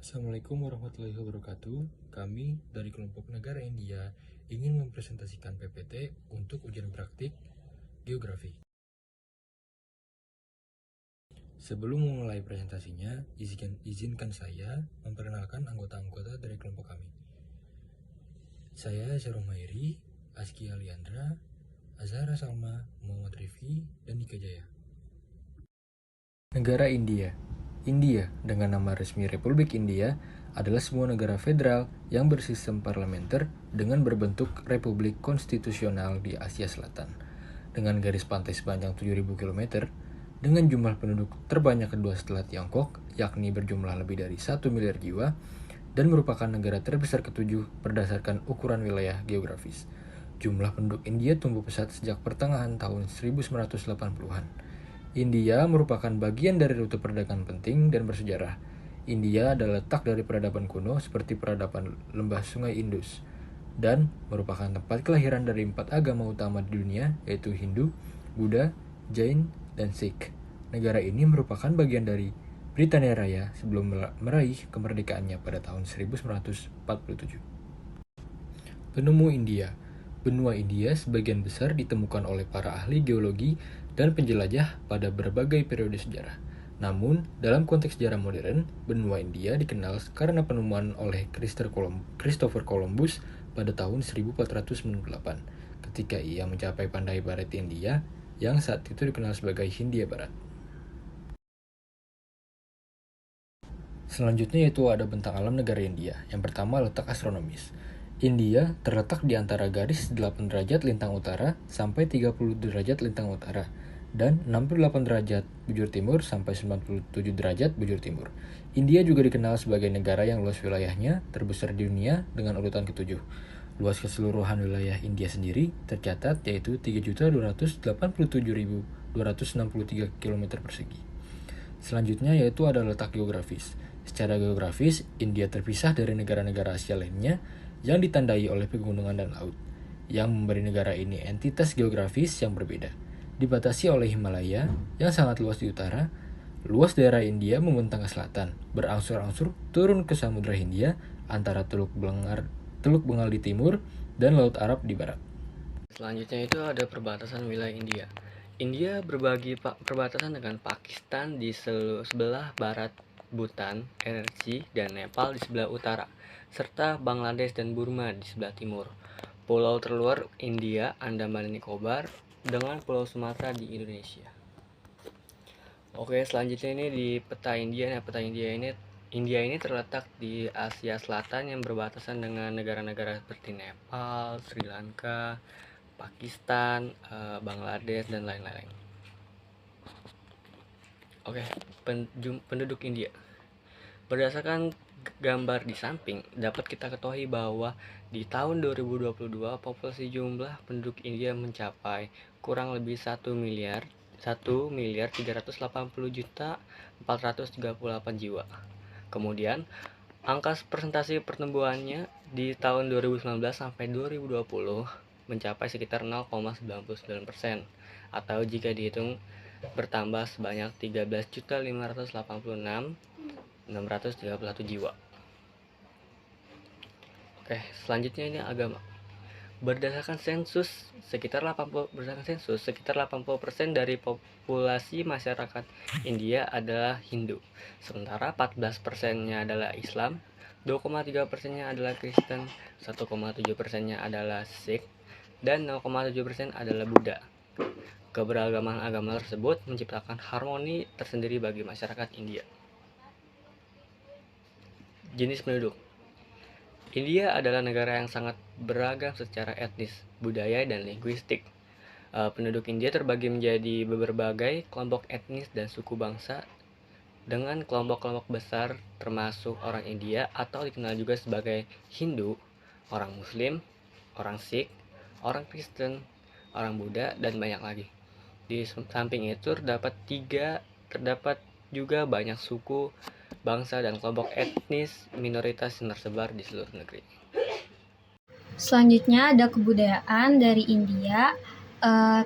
Assalamualaikum warahmatullahi wabarakatuh. Kami dari kelompok negara India ingin mempresentasikan PPT untuk ujian praktik geografi. Sebelum memulai presentasinya, izinkan saya memperkenalkan anggota-anggota dari kelompok kami. Saya Syarul Mairi, Askia Liandra, Azhara Salma, Muhammad Rifki, dan Nika Jaya. Negara India. India, dengan nama resmi Republik India, adalah sebuah negara federal yang bersistem parlementer dengan berbentuk republik konstitusional di Asia Selatan. Dengan garis pantai sepanjang 7.000 km, dengan jumlah penduduk terbanyak kedua setelah Tiongkok, yakni berjumlah lebih dari 1 miliar jiwa, dan merupakan negara terbesar ketujuh berdasarkan ukuran wilayah geografis. Jumlah penduduk India tumbuh pesat sejak pertengahan tahun 1980-an. India merupakan bagian dari rute perdagangan penting dan bersejarah. India adalah letak dari peradaban kuno seperti peradaban lembah Sungai Indus dan merupakan tempat kelahiran dari 4 agama utama di dunia, yaitu Hindu, Buddha, Jain, dan Sikh. Negara ini merupakan bagian dari Britania Raya sebelum meraih kemerdekaannya pada tahun 1947. Penemu India. Benua India sebagian besar ditemukan oleh para ahli geologi dan penjelajah pada berbagai periode sejarah. Namun, dalam konteks sejarah modern, benua India dikenal karena penemuan oleh Christopher Columbus pada tahun 1498, ketika ia mencapai pantai barat India yang saat itu dikenal sebagai Hindia Barat. Selanjutnya yaitu ada bentang alam negara India. Yang pertama, letak astronomis. India terletak di antara garis 8 derajat lintang utara sampai 30 derajat lintang utara dan 68 derajat bujur timur sampai 97 derajat bujur timur. India juga dikenal sebagai negara yang luas wilayahnya terbesar di dunia dengan urutan ketujuh. Luas keseluruhan wilayah India sendiri tercatat yaitu 3.287.263 km persegi. Selanjutnya yaitu ada letak geografis. Secara geografis, India terpisah dari negara-negara Asia lainnya yang ditandai oleh pegunungan dan laut, yang memberi negara ini entitas geografis yang berbeda. Dibatasi oleh Himalaya yang sangat luas di utara, luas daerah India membentang ke selatan, berangsur-angsur turun ke Samudra Hindia antara Teluk Bengal di timur dan Laut Arab di barat. Selanjutnya itu ada perbatasan wilayah India. India berbagi perbatasan dengan Pakistan di sebelah barat, Bhutan, RRC, dan Nepal di sebelah utara, serta Bangladesh dan Burma di sebelah timur. Pulau terluar India, Andaman dan Nicobar, dengan Pulau Sumatera di Indonesia. Oke, selanjutnya ini di peta India. Nah, peta India ini terletak di Asia Selatan yang berbatasan dengan negara-negara seperti Nepal, Sri Lanka, Pakistan, Bangladesh, dan lain-lain. Oke, penduduk India. Berdasarkan gambar di samping, dapat kita ketahui bahwa di tahun 2022 populasi jumlah penduduk India mencapai kurang lebih 1.380.438 jiwa. Kemudian, angka persentase pertumbuhannya di tahun 2019 sampai 2020 mencapai sekitar 0,99%, atau jika dihitung bertambah sebanyak 13.586.631 jiwa. Oke, selanjutnya ini agama. Berdasarkan sensus, sekitar 80% dari populasi masyarakat India adalah Hindu, sementara 14%-nya adalah Islam, 2,3%-nya adalah Kristen, 1,7%-nya adalah Sikh, dan 0,7% adalah Buddha. Keberagaman agama tersebut menciptakan harmoni tersendiri bagi masyarakat India. Jenis penduduk. India adalah negara yang sangat beragam secara etnis, budaya, dan linguistik. Penduduk India terbagi menjadi berbagai kelompok etnis dan suku bangsa dengan kelompok-kelompok besar termasuk orang India atau dikenal juga sebagai Hindu, orang Muslim, orang Sikh, orang Kristen, orang Buddha, dan banyak lagi. Di samping itu terdapat juga banyak suku, bangsa, dan kelompok etnis minoritas yang tersebar di seluruh negeri. Selanjutnya ada kebudayaan dari India.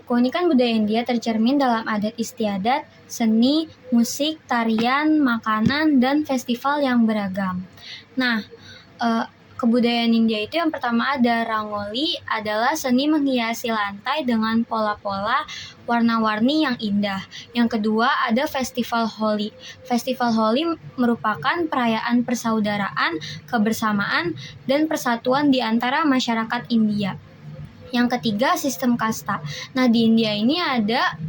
Keunikan budaya India tercermin dalam adat istiadat, seni, musik, tarian, makanan, dan festival yang beragam. Nah, kebudayaan India itu yang pertama ada rangoli, adalah seni menghiasi lantai dengan pola-pola warna-warni yang indah. Yang kedua ada festival Holi. Festival Holi merupakan perayaan persaudaraan, kebersamaan, dan persatuan di antara masyarakat India. Yang ketiga, sistem kasta. Nah, di India ini ada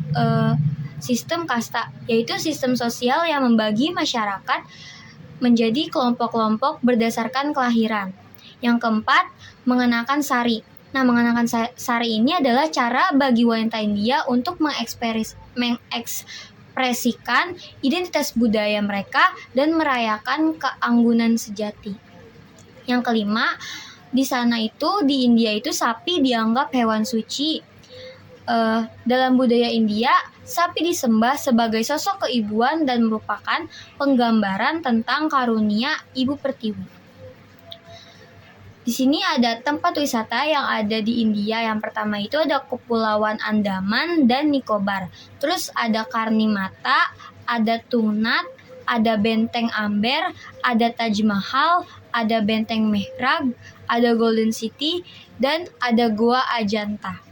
sistem kasta, yaitu sistem sosial yang membagi masyarakat menjadi kelompok-kelompok berdasarkan kelahiran. Yang keempat, mengenakan sari. Nah, mengenakan sari ini adalah cara bagi wanita India untuk mengekspresikan identitas budaya mereka dan merayakan keanggunan sejati. Yang kelima, di sana itu, di India itu sapi dianggap hewan suci. Dalam budaya India, sapi disembah sebagai sosok keibuan dan merupakan penggambaran tentang karunia Ibu Pertiwi. Di sini ada tempat wisata yang ada di India. Yang pertama itu ada Kepulauan Andaman dan Nicobar. Terus ada Karnimata, ada Tungnat, ada Benteng Amber, ada Taj Mahal, ada Benteng Mehrag, ada Golden City, dan ada Gua Ajanta.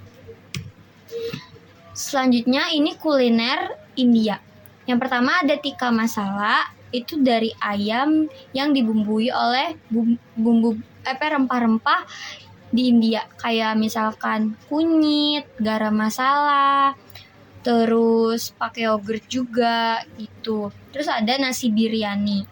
Selanjutnya ini kuliner India. Yang pertama ada tikka masala, itu dari ayam yang dibumbui oleh rempah-rempah di India, kayak misalkan kunyit, garam masala, terus pakai yogurt juga gitu. Terus ada nasi biryani.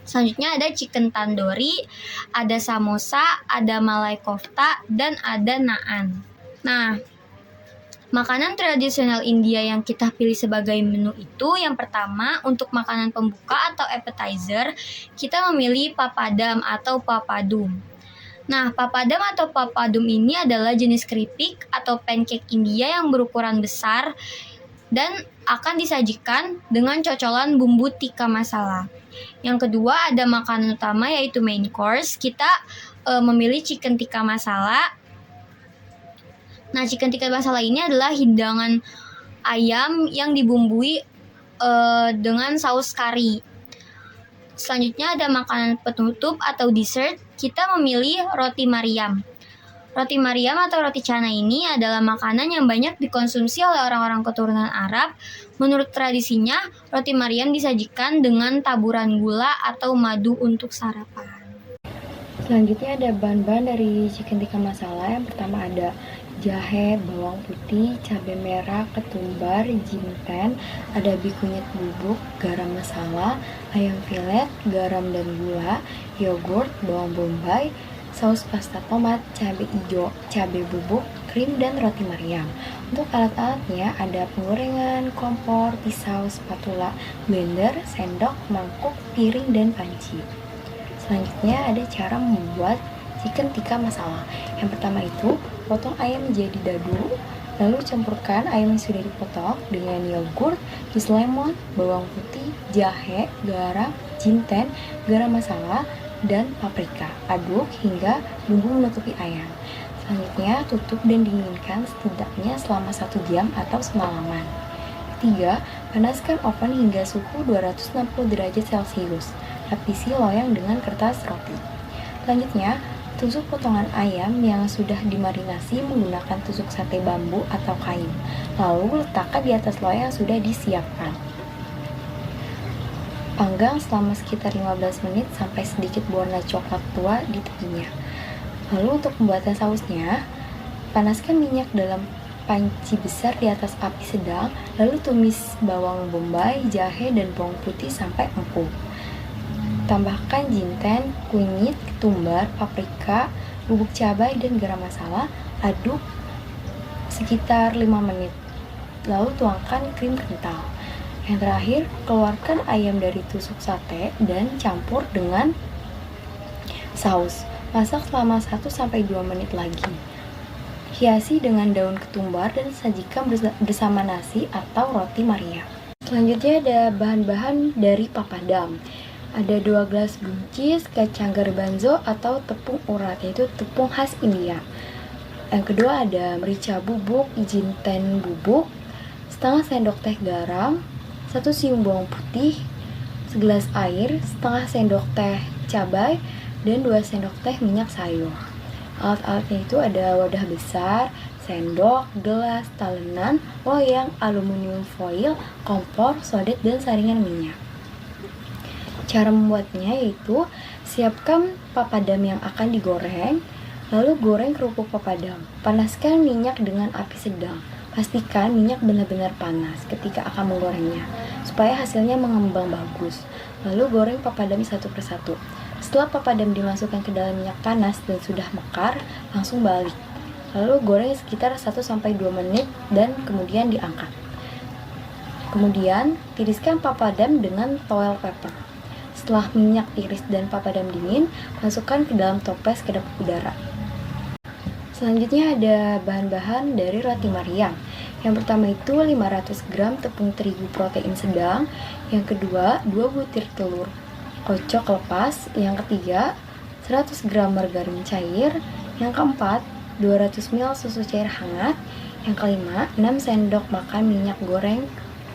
Selanjutnya ada chicken tandoori, ada samosa, ada malai kofta, dan ada naan. Nah, makanan tradisional India yang kita pilih sebagai menu itu, yang pertama untuk makanan pembuka atau appetizer, kita memilih papadam atau papadum. Nah, papadam atau papadum ini adalah jenis keripik atau pancake India yang berukuran besar dan akan disajikan dengan cocolan bumbu tikka masala. Yang kedua ada makanan utama yaitu main course. Kita memilih chicken tikka masala. Nah, chicken tikka masala ini adalah hidangan ayam yang dibumbui dengan saus kari. Selanjutnya ada makanan penutup atau dessert. Kita memilih roti Mariam. Roti Mariam atau roti canai ini adalah makanan yang banyak dikonsumsi oleh orang-orang keturunan Arab. Menurut tradisinya, roti Mariam disajikan dengan taburan gula atau madu untuk sarapan. Selanjutnya ada bahan-bahan dari chicken tikka masala. Yang pertama ada jahe, bawang putih, cabai merah, ketumbar, jinten, ada kunyit bubuk, garam masala, ayam filet, garam dan gula, yogurt, bawang bombay, saus pasta tomat, cabai hijau, cabai bubuk, krim, dan roti Mariam. Untuk alat-alatnya ada penggorengan, kompor, pisau, spatula, blender, sendok, mangkuk, piring, dan panci. Selanjutnya ada cara membuat chicken tikka masala. Yang pertama itu, potong ayam menjadi dadu, lalu campurkan ayam yang sudah dipotong dengan yogurt, jus lemon, bawang putih, jahe, garam, jinten, garam masala, dan paprika. Aduk hingga bumbu menutupi ayam. Selanjutnya, tutup dan dinginkan setidaknya selama 1 jam atau semalaman. Ketiga, panaskan oven hingga suhu 260 derajat Celcius. Lapisi loyang dengan kertas roti. Selanjutnya, tusuk potongan ayam yang sudah dimarinasi menggunakan tusuk sate bambu atau kain. Lalu letakkan di atas loyang yang sudah disiapkan. Panggang selama sekitar 15 menit sampai sedikit berwarna coklat tua di tepinya. Lalu untuk pembuatan sausnya, panaskan minyak dalam panci besar di atas api sedang, lalu tumis bawang bombay, jahe, dan bawang putih sampai empuk. Tambahkan jinten, kunyit, ketumbar, paprika, bubuk cabai, dan garam masala. Aduk sekitar 5 menit. Lalu tuangkan krim kental. Yang terakhir, keluarkan ayam dari tusuk sate dan campur dengan saus. Masak selama 1-2 menit lagi. Hiasi dengan daun ketumbar dan sajikan bersama nasi atau roti Maria. Selanjutnya ada bahan-bahan dari papadam. Ada 2 gelas buncis, kacang garbanzo atau tepung urat, yaitu tepung khas India. Yang kedua ada merica bubuk, jinten bubuk, setengah sendok teh garam, 1 siung bawang putih, segelas air, setengah sendok teh cabai, dan 2 sendok teh minyak sayur. Alat-alatnya itu ada wadah besar, sendok, gelas, talenan, loyang, aluminium foil, kompor, sodet, dan saringan minyak. Cara membuatnya yaitu siapkan papadam yang akan digoreng, lalu goreng kerupuk papadam. Panaskan minyak dengan api sedang. Pastikan minyak benar-benar panas ketika akan menggorengnya, supaya hasilnya mengembang bagus. Lalu goreng papadam satu persatu. Setelah papadam dimasukkan ke dalam minyak panas dan sudah mekar, langsung balik. Lalu goreng sekitar 1-2 menit dan kemudian diangkat. Kemudian, tiriskan papadam dengan foil paper. Setelah minyak tiris dan papadam dingin, masukkan ke dalam toples kedap udara. Selanjutnya ada bahan-bahan dari roti Mariam. Yang pertama itu 500 gram tepung terigu protein sedang. Yang kedua, 2 butir telur kocok lepas. Yang ketiga, 100 gram margarin cair. Yang keempat, 200 ml susu cair hangat. Yang kelima, 6 sendok makan minyak goreng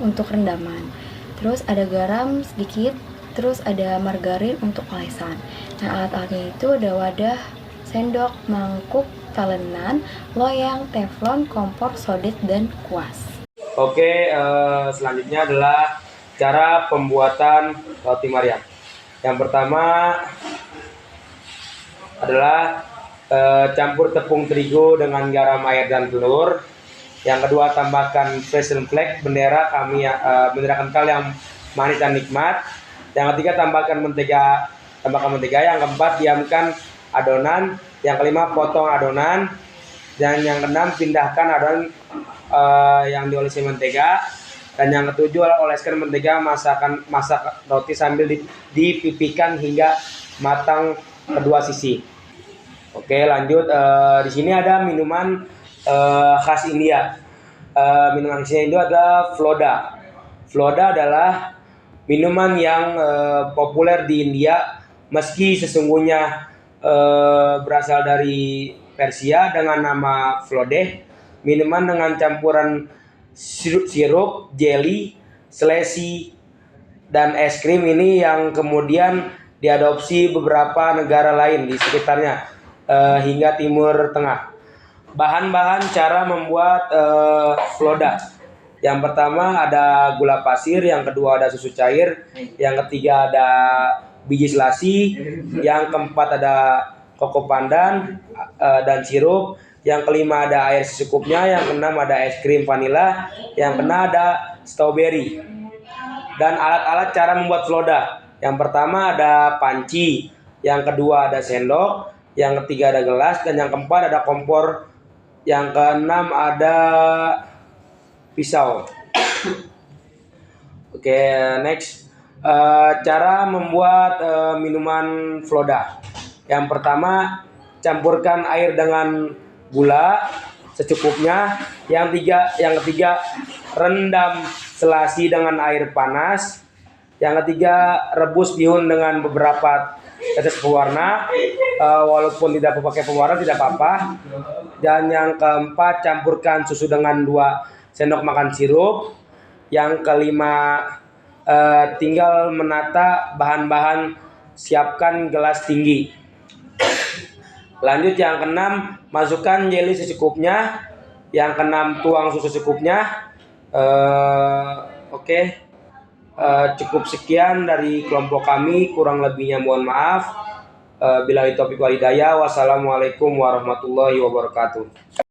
untuk rendaman. Terus ada garam sedikit. Terus ada margarin untuk olesan. Nah, alat-alatnya itu ada wadah, sendok, mangkuk, talenan, loyang, teflon, kompor, sodet, dan kuas. Oke, selanjutnya adalah cara pembuatan roti Mariam. Yang pertama adalah campur tepung terigu dengan garam, air, dan telur. Yang kedua, tambahkan Frisian flag, bendera kental yang manis dan nikmat. Yang ketiga, tambahkan mentega. Yang keempat, diamkan adonan. Yang kelima, potong adonan. Dan yang keenam, pindahkan adonan yang diolesi mentega. Dan yang ketujuh, oleskan mentega. Masak roti sambil dipipihkan hingga matang kedua sisi. Oke, lanjut. Di sini ada minuman khas India. Minuman khas India itu adalah Floda. Floda adalah minuman yang populer di India, meski sesungguhnya berasal dari Persia dengan nama Flodeh. Minuman dengan campuran sirup, jelly, selesi, dan es krim ini yang kemudian diadopsi beberapa negara lain di sekitarnya hingga Timur Tengah. Bahan-bahan cara membuat Floda. Yang pertama ada gula pasir, yang kedua ada susu cair, yang ketiga ada biji selasi, yang keempat ada koko pandan dan sirup, yang kelima ada air secukupnya, yang keenam ada es krim vanila, yang keenam ada strawberry. Dan alat-alat cara membuat Floda. Yang pertama ada panci, yang kedua ada sendok, yang ketiga ada gelas, dan yang keempat ada kompor, yang keenam ada pisau. Oke, next. Cara membuat minuman Floda. Yang pertama, campurkan air dengan gula secukupnya. Yang ketiga, rendam selasi dengan air panas. Yang ketiga, rebus bihun dengan beberapa tetes pewarna. Walaupun tidak pakai pewarna tidak apa-apa. Dan yang keempat, campurkan susu dengan 2 sendok makan sirup. Yang kelima, tinggal menata bahan-bahan, siapkan gelas tinggi. Lanjut yang keenam, masukkan jelly secukupnya. Yang keenam, tuang susu secukupnya. Oke. Cukup sekian dari kelompok kami, kurang lebihnya mohon maaf. Billahi taufiq wal hidayah. Wassalamualaikum warahmatullahi wabarakatuh.